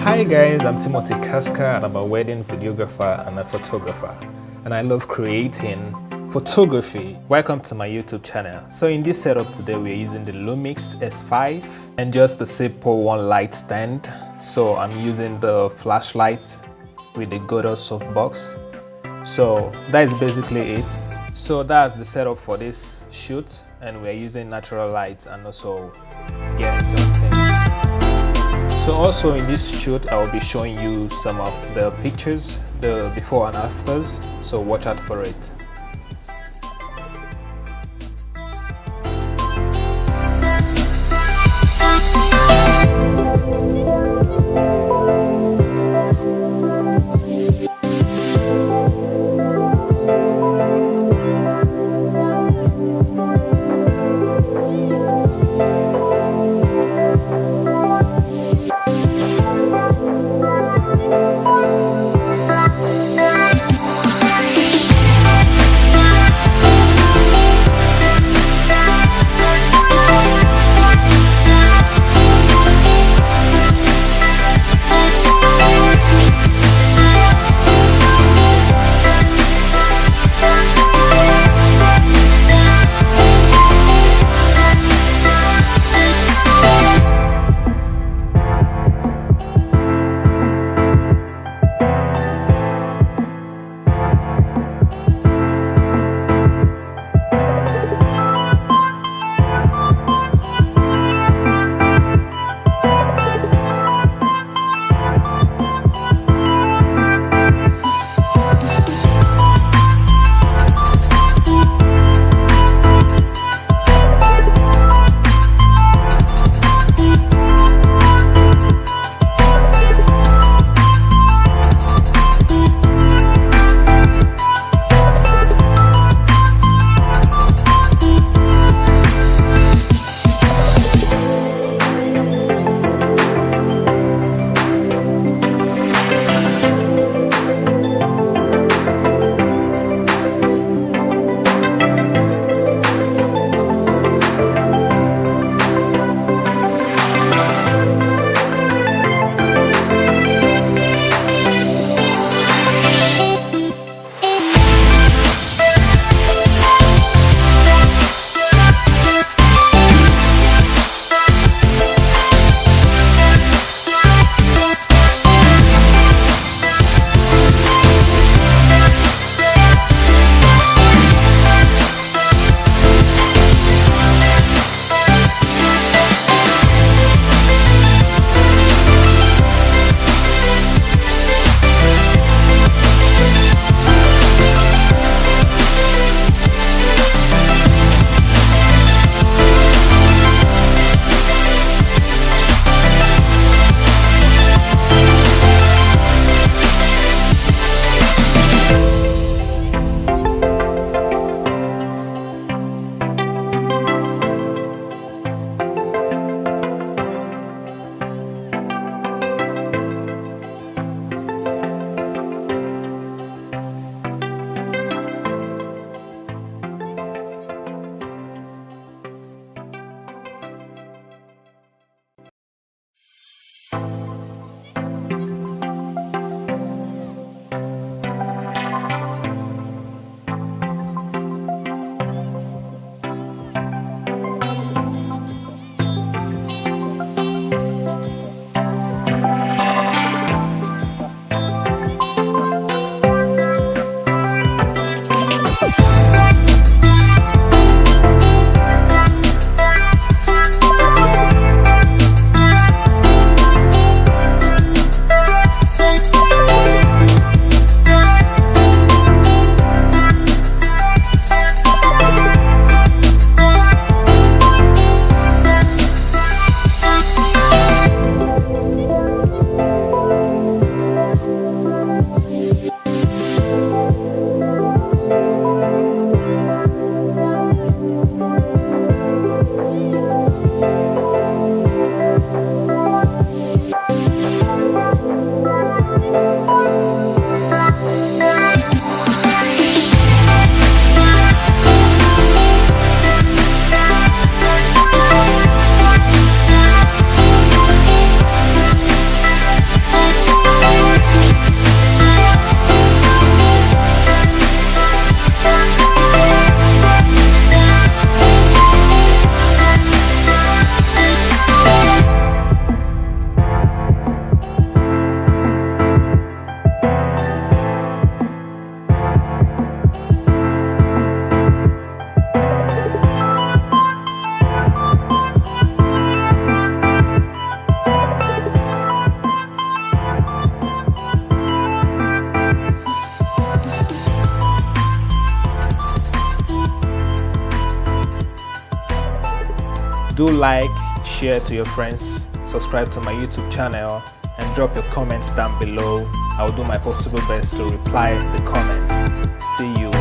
Hi guys, I'm Timothy Kaska and I'm a wedding videographer and a photographer, and I love creating photography. Welcome to my YouTube channel. So in this setup today we're using the Lumix S5 and just a simple one light stand. So I'm using the flashlight with the Godo softbox. So that is basically it. So that's the setup for this shoot, and we're using natural light and also getting some things. So also in this shoot I will be showing you some of the pictures, the before and afters, so watch out for it. Do like, share to your friends, subscribe to my YouTube channel, and drop your comments down below. I will do my possible best to reply the comments. See you